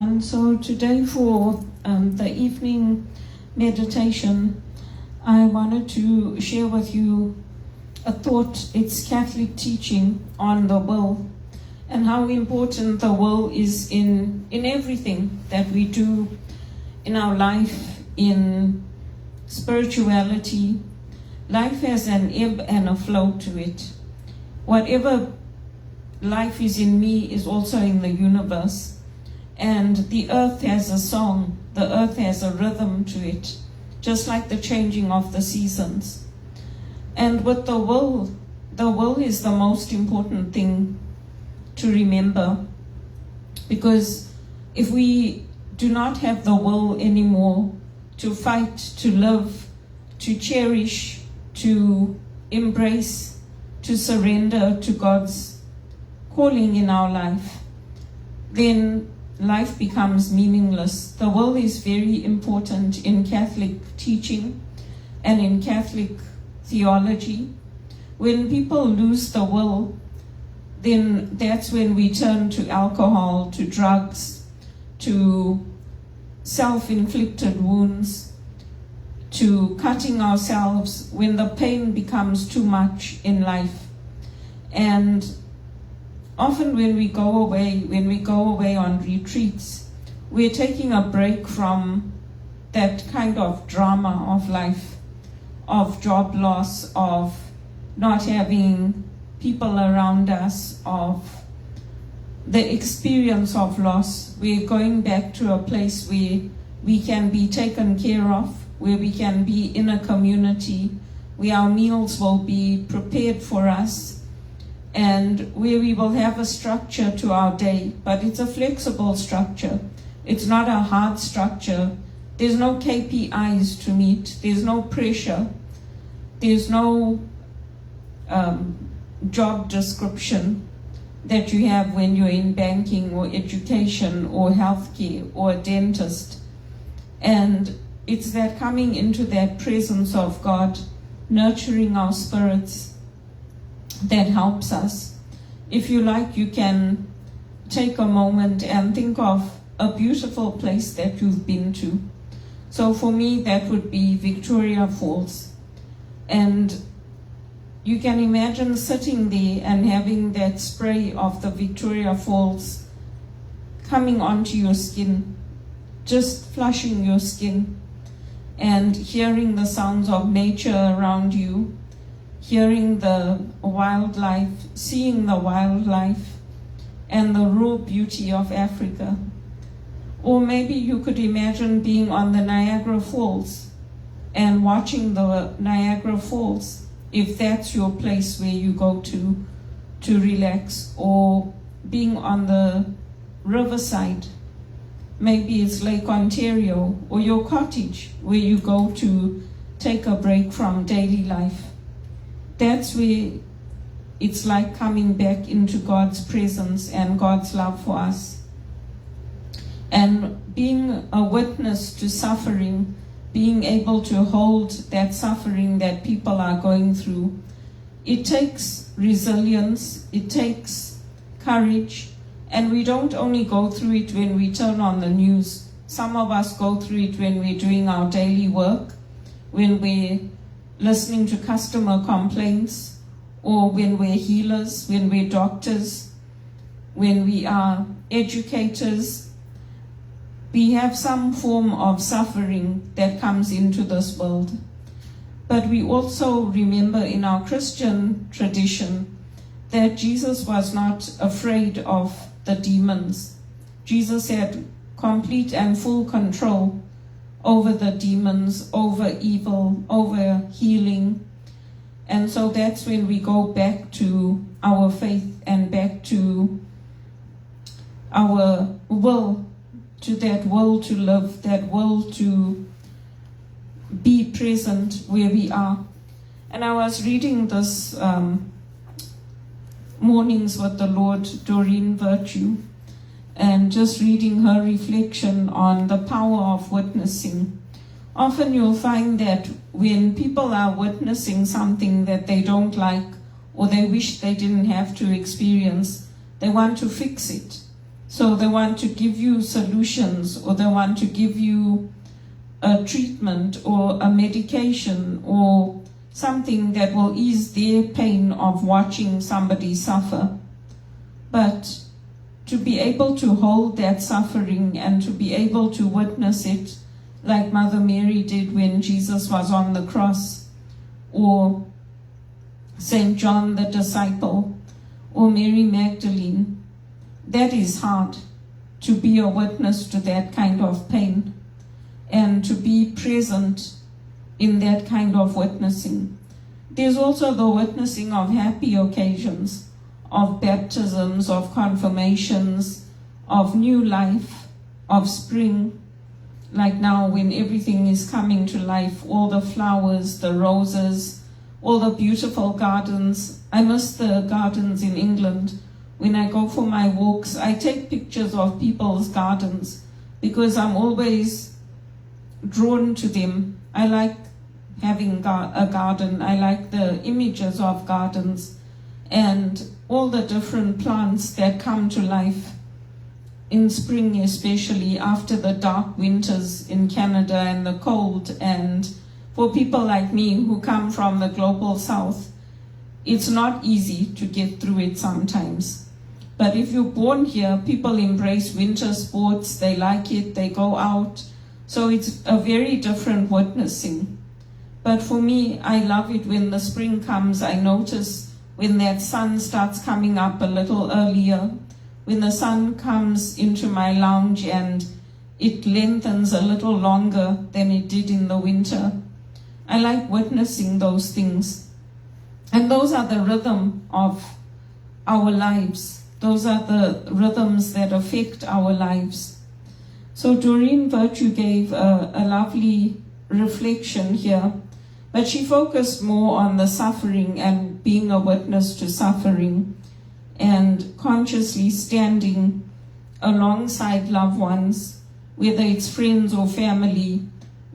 And so today for the evening meditation, I wanted to share with you a thought. It's Catholic teaching on the will and how important the will is in everything that we do in our life, in spirituality. Life has an ebb and a flow to it. Whatever life is in me is also in the universe. And the earth has a song, the earth has a rhythm to it, just like the changing of the seasons. And with the will is the most important thing to remember, because if we do not have the will anymore to fight, to live, to cherish, to embrace, to surrender to God's calling in our life, then life becomes meaningless. The will is very important in Catholic teaching and in Catholic theology. When people lose the will, then that's when we turn to alcohol, to drugs, to self-inflicted wounds, to cutting ourselves when the pain becomes too much in life. And often when we go away on retreats, we're taking a break from that kind of drama of life, of job loss, of not having people around us, of the experience of loss. We're going back to a place where we can be taken care of, where we can be in a community, where our meals will be prepared for us, and where we will have a structure to our day, but it's a flexible structure. It's not a hard structure. There's no KPIs to meet. There's no pressure. There's no job description that you have when you're in banking or education or healthcare or a dentist. And it's that coming into that presence of God, nurturing our spirits, that helps us. If you like, you can take a moment and think of a beautiful place that you've been to. So for me, that would be Victoria Falls. And you can imagine sitting there and having that spray of the Victoria Falls coming onto your skin, just flushing your skin, and hearing the sounds of nature around you, hearing the wildlife, seeing the wildlife, and the raw beauty of Africa. Or maybe you could imagine being on the Niagara Falls and watching the Niagara Falls, if that's your place where you go to relax, or being on the riverside. Maybe it's Lake Ontario, or your cottage where you go to take a break from daily life. That's where it's like coming back into God's presence and God's love for us. And being a witness to suffering, being able to hold that suffering that people are going through, it takes resilience, it takes courage, and we don't only go through it when we turn on the news. Some of us go through it when we're doing our daily work, when we're listening to customer complaints, or when we're healers, when we're doctors, when we are educators. We have some form of suffering that comes into this world. But we also remember in our Christian tradition that Jesus was not afraid of the demons. Jesus had complete and full control over the demons, over evil, over healing. And so that's when we go back to our faith and back to our will, to that will to live, that will to be present where we are. And I was reading this Mornings with the Lord, Doreen Virtue, and just reading her reflection on the power of witnessing. Often you'll find that when people are witnessing something that they don't like, or they wish they didn't have to experience, they want to fix it. So they want to give you solutions, or they want to give you a treatment or a medication or something that will ease their pain of watching somebody suffer. But to be able to hold that suffering and to be able to witness it like Mother Mary did when Jesus was on the cross, or St. John the disciple, or Mary Magdalene, that is hard, to be a witness to that kind of pain and to be present in that kind of witnessing. There's also the witnessing of happy occasions, of baptisms, of confirmations, of new life, of spring, like now when everything is coming to life, all the flowers, the roses, all the beautiful gardens. I miss the gardens in England. When I go for my walks, I take pictures of people's gardens because I'm always drawn to them. I like having a garden. I like the images of gardens and all the different plants that come to life in spring, especially after the dark winters in Canada and the cold. And for people like me who come from the global south, it's not easy to get through it sometimes. But if you're born here, people embrace winter sports, they like it, they go out. So it's a very different witnessing. But for me, I love it when the spring comes. I notice when that sun starts coming up a little earlier, when the sun comes into my lounge and it lengthens a little longer than it did in the winter. I like witnessing those things. And those are the rhythm of our lives. Those are the rhythms that affect our lives. So Doreen Virtue gave a lovely reflection here, but she focused more on the suffering and being a witness to suffering and consciously standing alongside loved ones, whether it's friends or family,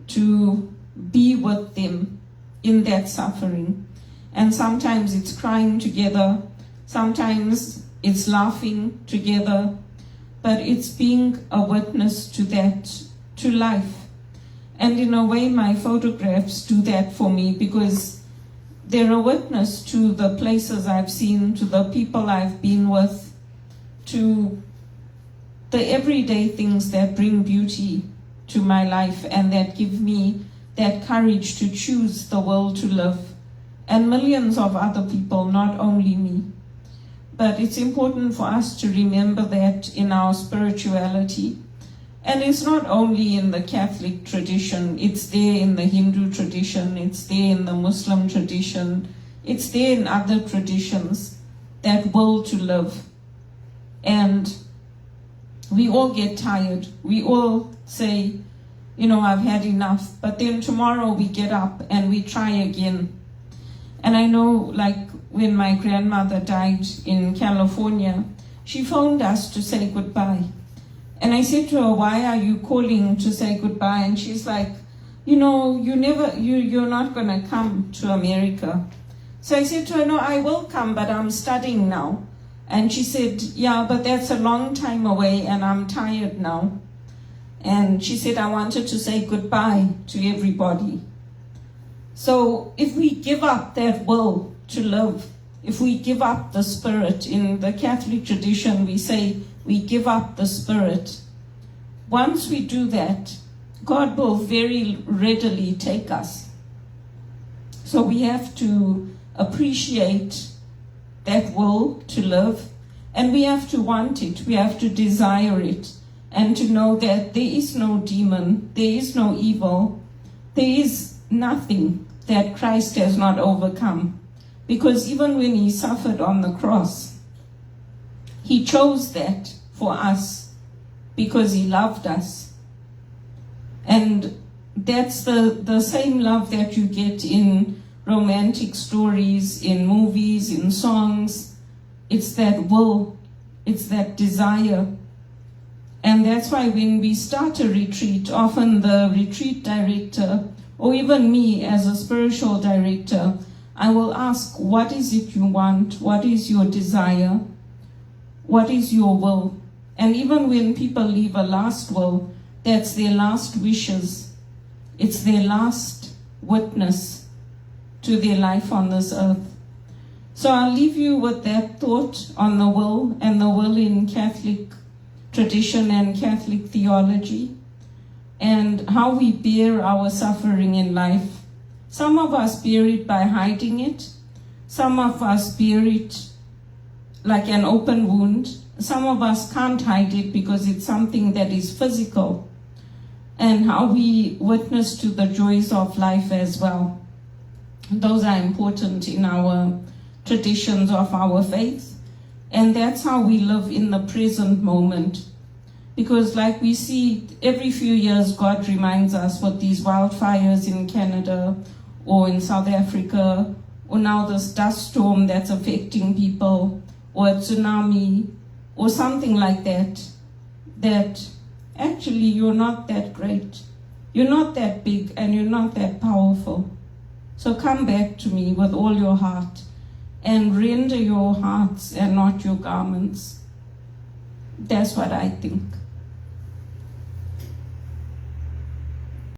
to be with them in that suffering. And sometimes it's crying together, sometimes it's laughing together, but it's being a witness to that, to life. And in a way, my photographs do that for me because they're a witness to the places I've seen, to the people I've been with, to the everyday things that bring beauty to my life and that give me that courage to choose the will to live. And millions of other people, not only me. But it's important for us to remember that in our spirituality. And it's not only in the Catholic tradition, it's there in the Hindu tradition, it's there in the Muslim tradition, it's there in other traditions, that will to live. And we all get tired. We all say, you know, I've had enough. But then tomorrow we get up and we try again. And I know, like, when my grandmother died in California, she phoned us to say goodbye. And I said to her, why are you calling to say goodbye? And she's like, you know, you're not going to come to America. So I said to her, no, I will come, but I'm studying now. And she said, yeah, but that's a long time away and I'm tired now. And she said, I wanted to say goodbye to everybody. So if we give up that will to live, if we give up the spirit, in the Catholic tradition we say we give up the spirit. Once we do that, God will very readily take us. So we have to appreciate that will to live, and we have to want it, we have to desire it, and to know that there is no demon, there is no evil, there is nothing that Christ has not overcome. Because even when he suffered on the cross, he chose that for us because he loved us. And that's the same love that you get in romantic stories, in movies, in songs. It's that will, it's that desire. And that's why when we start a retreat, often the retreat director, or even me as a spiritual director, I will ask, what is it you want? What is your desire? What is your will? And even when people leave a last will, that's their last wishes. It's their last witness to their life on this earth. So I'll leave you with that thought on the will, and the will in Catholic tradition and Catholic theology, and how we bear our suffering in life. Some of us bear it by hiding it. Some of us bear it like an open wound. Some of us can't hide it because it's something that is physical. And how we witness to the joys of life as well. Those are important in our traditions of our faith. And that's how we live in the present moment. Because like we see every few years, God reminds us with these wildfires in Canada or in South Africa, or now this dust storm that's affecting people, or a tsunami, or something like that, that actually you're not that great. You're not that big and you're not that powerful. So come back to me with all your heart and render your hearts and not your garments. That's what I think.